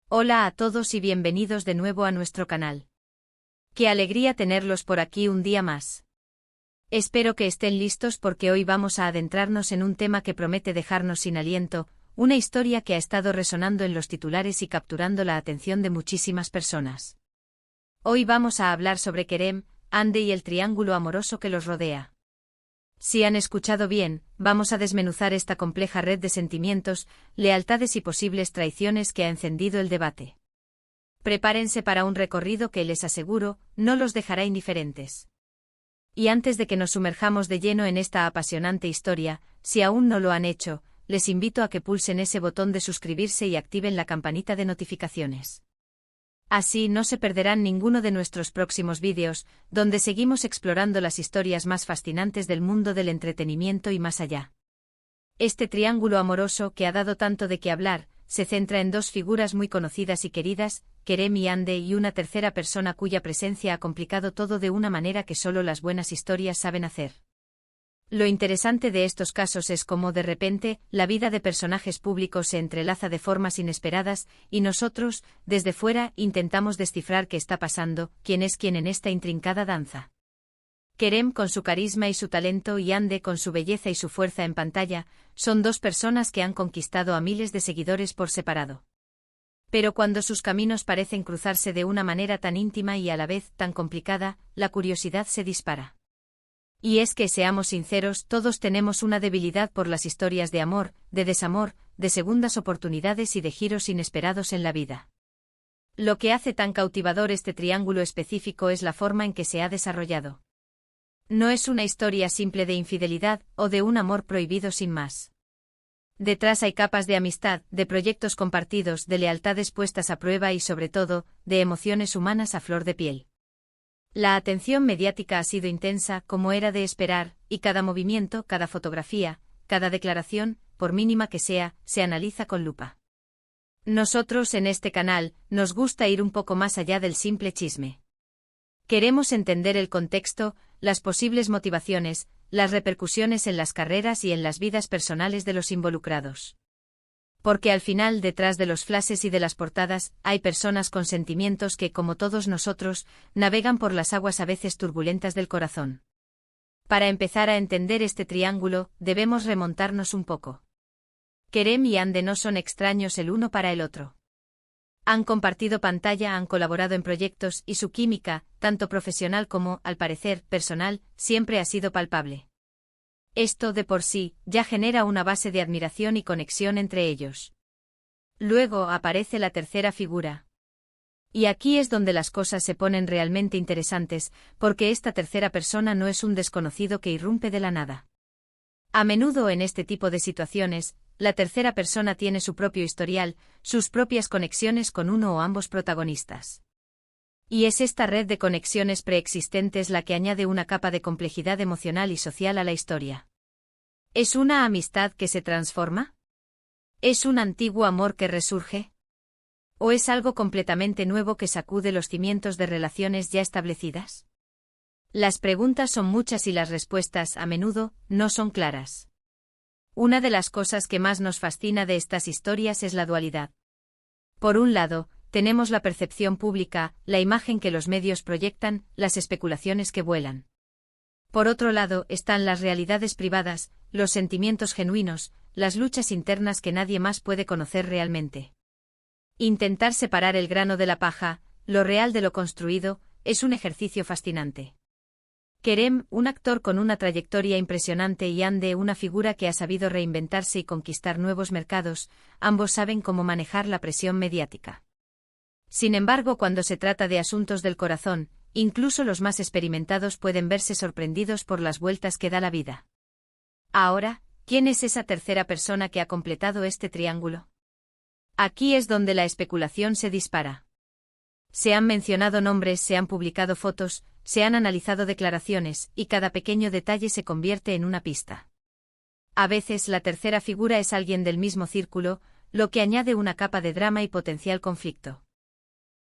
Hola a todos y bienvenidos de nuevo a nuestro canal. Qué alegría tenerlos por aquí un día más. Espero que estén listos porque hoy vamos a adentrarnos en un tema que promete dejarnos sin aliento, una historia que ha estado resonando en los titulares y capturando la atención de muchísimas personas. Hoy vamos a hablar sobre Kerem, Hande y el triángulo amoroso que los rodea. Si han escuchado bien, vamos a desmenuzar esta compleja red de sentimientos, lealtades y posibles traiciones que ha encendido el debate. Prepárense para un recorrido que, les aseguro, no los dejará indiferentes. Y antes de que nos sumerjamos de lleno en esta apasionante historia, si aún no lo han hecho, les invito a que pulsen ese botón de suscribirse y activen la campanita de notificaciones. Así no se perderán ninguno de nuestros próximos vídeos, donde seguimos explorando las historias más fascinantes del mundo del entretenimiento y más allá. Este triángulo amoroso que ha dado tanto de qué hablar, se centra en dos figuras muy conocidas y queridas, Kerem y Hande, y una tercera persona cuya presencia ha complicado todo de una manera que solo las buenas historias saben hacer. Lo interesante de estos casos es cómo de repente, la vida de personajes públicos se entrelaza de formas inesperadas, y nosotros, desde fuera, intentamos descifrar qué está pasando, quién es quién en esta intrincada danza. Kerem con su carisma y su talento y Hande con su belleza y su fuerza en pantalla, son dos personas que han conquistado a miles de seguidores por separado. Pero cuando sus caminos parecen cruzarse de una manera tan íntima y a la vez tan complicada, la curiosidad se dispara. Y es que, seamos sinceros, todos tenemos una debilidad por las historias de amor, de desamor, de segundas oportunidades y de giros inesperados en la vida. Lo que hace tan cautivador este triángulo específico es la forma en que se ha desarrollado. No es una historia simple de infidelidad o de un amor prohibido sin más. Detrás hay capas de amistad, de proyectos compartidos, de lealtades puestas a prueba y, sobre todo, de emociones humanas a flor de piel. La atención mediática ha sido intensa, como era de esperar, y cada movimiento, cada fotografía, cada declaración, por mínima que sea, se analiza con lupa. Nosotros en este canal, nos gusta ir un poco más allá del simple chisme. Queremos entender el contexto, las posibles motivaciones, las repercusiones en las carreras y en las vidas personales de los involucrados. Porque al final, detrás de los flashes y de las portadas, hay personas con sentimientos que, como todos nosotros, navegan por las aguas a veces turbulentas del corazón. Para empezar a entender este triángulo, debemos remontarnos un poco. Kerem y Hande no son extraños el uno para el otro. Han compartido pantalla, han colaborado en proyectos, y su química, tanto profesional como, al parecer, personal, siempre ha sido palpable. Esto, de por sí, ya genera una base de admiración y conexión entre ellos. Luego aparece la tercera figura. Y aquí es donde las cosas se ponen realmente interesantes, porque esta tercera persona no es un desconocido que irrumpe de la nada. A menudo en este tipo de situaciones, la tercera persona tiene su propio historial, sus propias conexiones con uno o ambos protagonistas. Y es esta red de conexiones preexistentes la que añade una capa de complejidad emocional y social a la historia. ¿Es una amistad que se transforma? ¿Es un antiguo amor que resurge? ¿O es algo completamente nuevo que sacude los cimientos de relaciones ya establecidas? Las preguntas son muchas y las respuestas, a menudo, no son claras. Una de las cosas que más nos fascina de estas historias es la dualidad. Por un lado, tenemos la percepción pública, la imagen que los medios proyectan, las especulaciones que vuelan. Por otro lado, están las realidades privadas, los sentimientos genuinos, las luchas internas que nadie más puede conocer realmente. Intentar separar el grano de la paja, lo real de lo construido, es un ejercicio fascinante. Kerem, un actor con una trayectoria impresionante, y Hande, una figura que ha sabido reinventarse y conquistar nuevos mercados, ambos saben cómo manejar la presión mediática. Sin embargo, cuando se trata de asuntos del corazón, incluso los más experimentados pueden verse sorprendidos por las vueltas que da la vida. Ahora, ¿quién es esa tercera persona que ha completado este triángulo? Aquí es donde la especulación se dispara. Se han mencionado nombres, se han publicado fotos, se han analizado declaraciones, y cada pequeño detalle se convierte en una pista. A veces la tercera figura es alguien del mismo círculo, lo que añade una capa de drama y potencial conflicto.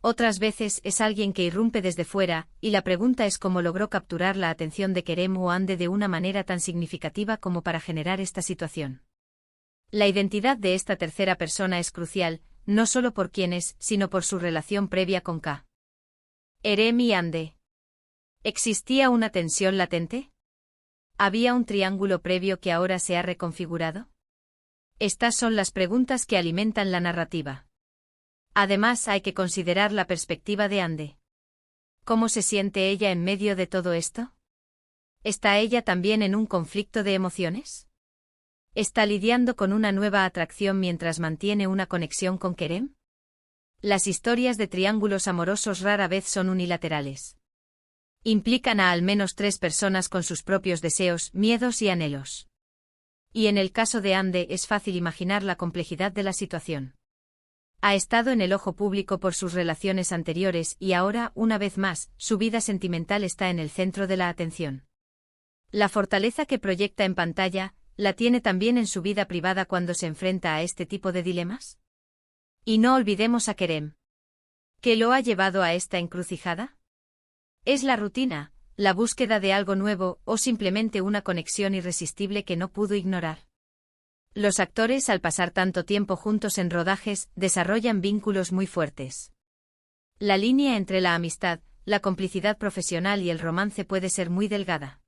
Otras veces es alguien que irrumpe desde fuera, y la pregunta es cómo logró capturar la atención de Kerem o Hande de una manera tan significativa como para generar esta situación. La identidad de esta tercera persona es crucial, no solo por quién es, sino por su relación previa con K. Kerem y Ande. ¿Existía una tensión latente? ¿Había un triángulo previo que ahora se ha reconfigurado? Estas son las preguntas que alimentan la narrativa. Además, hay que considerar la perspectiva de Ande. ¿Cómo se siente ella en medio de todo esto? ¿Está ella también en un conflicto de emociones? ¿Está lidiando con una nueva atracción mientras mantiene una conexión con Kerem? Las historias de triángulos amorosos rara vez son unilaterales. Implican a al menos 3 personas con sus propios deseos, miedos y anhelos. Y en el caso de Ande es fácil imaginar la complejidad de la situación. Ha estado en el ojo público por sus relaciones anteriores y ahora, una vez más, su vida sentimental está en el centro de la atención. La fortaleza que proyecta en pantalla, ¿la tiene también en su vida privada cuando se enfrenta a este tipo de dilemas? Y no olvidemos a Kerem. ¿Qué lo ha llevado a esta encrucijada? ¿Es la rutina, la búsqueda de algo nuevo o simplemente una conexión irresistible que no pudo ignorar? Los actores, al pasar tanto tiempo juntos en rodajes, desarrollan vínculos muy fuertes. La línea entre la amistad, la complicidad profesional y el romance puede ser muy delgada.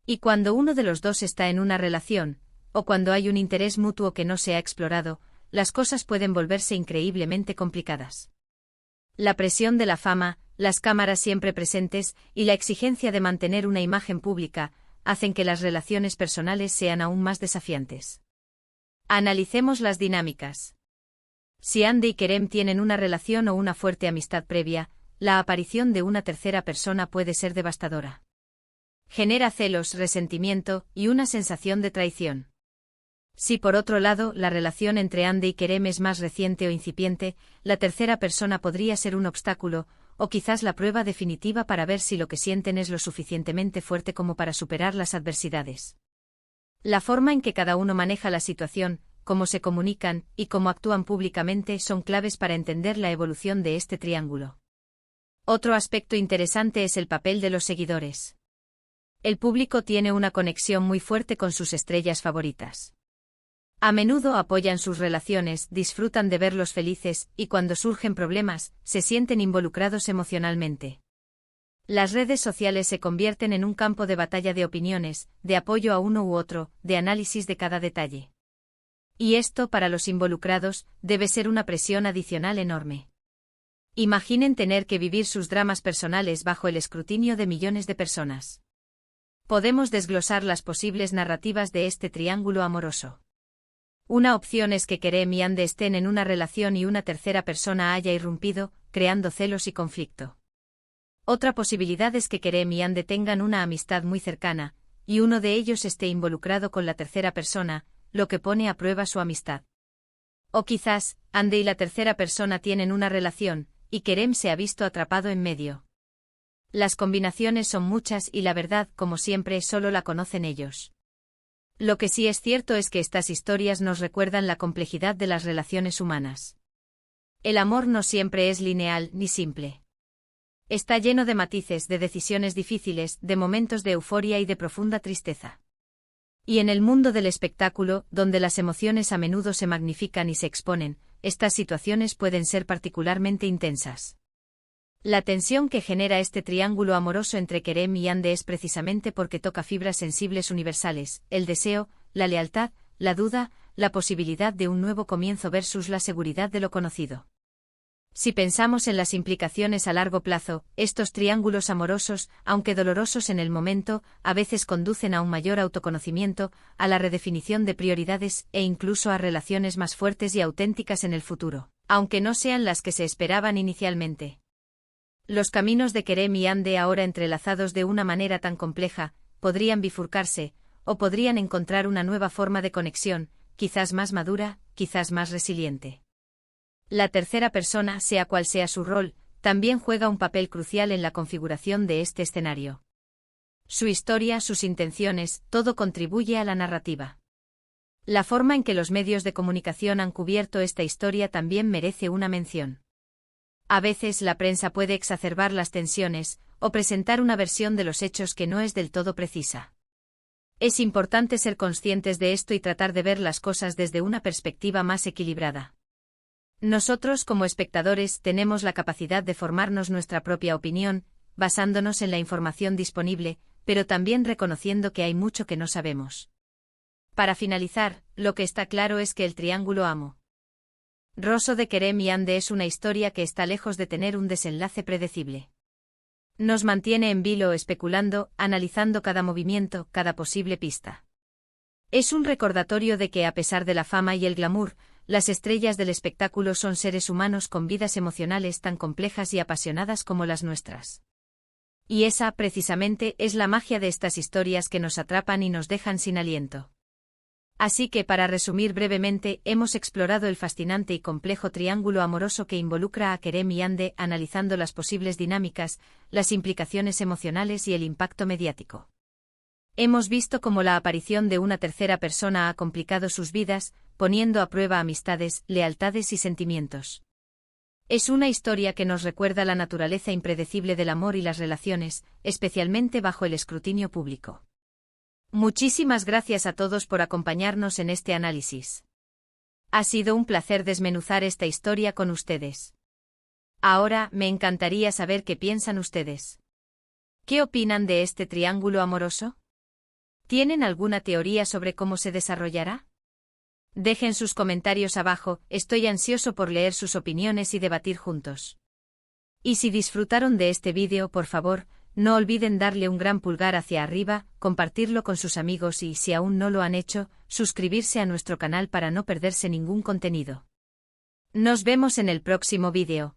Y cuando uno de los dos está en una relación, o cuando hay un interés mutuo que no se ha explorado, las cosas pueden volverse increíblemente complicadas. La presión de la fama, las cámaras siempre presentes y la exigencia de mantener una imagen pública hacen que las relaciones personales sean aún más desafiantes. Analicemos las dinámicas. Si Ande y Kerem tienen una relación o una fuerte amistad previa, la aparición de una tercera persona puede ser devastadora. Genera celos, resentimiento y una sensación de traición. Si por otro lado la relación entre Ande y Kerem es más reciente o incipiente, la tercera persona podría ser un obstáculo, o quizás la prueba definitiva para ver si lo que sienten es lo suficientemente fuerte como para superar las adversidades. La forma en que cada uno maneja la situación, cómo se comunican y cómo actúan públicamente son claves para entender la evolución de este triángulo. Otro aspecto interesante es el papel de los seguidores. El público tiene una conexión muy fuerte con sus estrellas favoritas. A menudo apoyan sus relaciones, disfrutan de verlos felices y cuando surgen problemas, se sienten involucrados emocionalmente. Las redes sociales se convierten en un campo de batalla de opiniones, de apoyo a uno u otro, de análisis de cada detalle. Y esto, para los involucrados, debe ser una presión adicional enorme. Imaginen tener que vivir sus dramas personales bajo el escrutinio de millones de personas. Podemos desglosar las posibles narrativas de este triángulo amoroso. Una opción es que Kerem y Ande estén en una relación y una tercera persona haya irrumpido, creando celos y conflicto. Otra posibilidad es que Kerem y Ande tengan una amistad muy cercana, y uno de ellos esté involucrado con la tercera persona, lo que pone a prueba su amistad. O quizás, Ande y la tercera persona tienen una relación, y Kerem se ha visto atrapado en medio. Las combinaciones son muchas y la verdad, como siempre, solo la conocen ellos. Lo que sí es cierto es que estas historias nos recuerdan la complejidad de las relaciones humanas. El amor no siempre es lineal ni simple. Está lleno de matices, de decisiones difíciles, de momentos de euforia y de profunda tristeza. Y en el mundo del espectáculo, donde las emociones a menudo se magnifican y se exponen, estas situaciones pueden ser particularmente intensas. La tensión que genera este triángulo amoroso entre Kerem y Ande es precisamente porque toca fibras sensibles universales, el deseo, la lealtad, la duda, la posibilidad de un nuevo comienzo versus la seguridad de lo conocido. Si pensamos en las implicaciones a largo plazo, estos triángulos amorosos, aunque dolorosos en el momento, a veces conducen a un mayor autoconocimiento, a la redefinición de prioridades e incluso a relaciones más fuertes y auténticas en el futuro, aunque no sean las que se esperaban inicialmente. Los caminos de Kerem y Ande, ahora entrelazados de una manera tan compleja, podrían bifurcarse, o podrían encontrar una nueva forma de conexión, quizás más madura, quizás más resiliente. La tercera persona, sea cual sea su rol, también juega un papel crucial en la configuración de este escenario. Su historia, sus intenciones, todo contribuye a la narrativa. La forma en que los medios de comunicación han cubierto esta historia también merece una mención. A veces la prensa puede exacerbar las tensiones, o presentar una versión de los hechos que no es del todo precisa. Es importante ser conscientes de esto y tratar de ver las cosas desde una perspectiva más equilibrada. Nosotros como espectadores tenemos la capacidad de formarnos nuestra propia opinión, basándonos en la información disponible, pero también reconociendo que hay mucho que no sabemos. Para finalizar, lo que está claro es que el triángulo amoroso de Kerem y Ande es una historia que está lejos de tener un desenlace predecible. Nos mantiene en vilo especulando, analizando cada movimiento, cada posible pista. Es un recordatorio de que a pesar de la fama y el glamour, las estrellas del espectáculo son seres humanos con vidas emocionales tan complejas y apasionadas como las nuestras. Y esa, precisamente, es la magia de estas historias que nos atrapan y nos dejan sin aliento. Así que, para resumir brevemente, hemos explorado el fascinante y complejo triángulo amoroso que involucra a Kerem y Ande, analizando las posibles dinámicas, las implicaciones emocionales y el impacto mediático. Hemos visto cómo la aparición de una tercera persona ha complicado sus vidas, poniendo a prueba amistades, lealtades y sentimientos. Es una historia que nos recuerda la naturaleza impredecible del amor y las relaciones, especialmente bajo el escrutinio público. Muchísimas gracias a todos por acompañarnos en este análisis. Ha sido un placer desmenuzar esta historia con ustedes. Ahora, me encantaría saber qué piensan ustedes. ¿Qué opinan de este triángulo amoroso? ¿Tienen alguna teoría sobre cómo se desarrollará? Dejen sus comentarios abajo, estoy ansioso por leer sus opiniones y debatir juntos. Y si disfrutaron de este vídeo, por favor, no olviden darle un gran pulgar hacia arriba, compartirlo con sus amigos y, si aún no lo han hecho, suscribirse a nuestro canal para no perderse ningún contenido. Nos vemos en el próximo vídeo.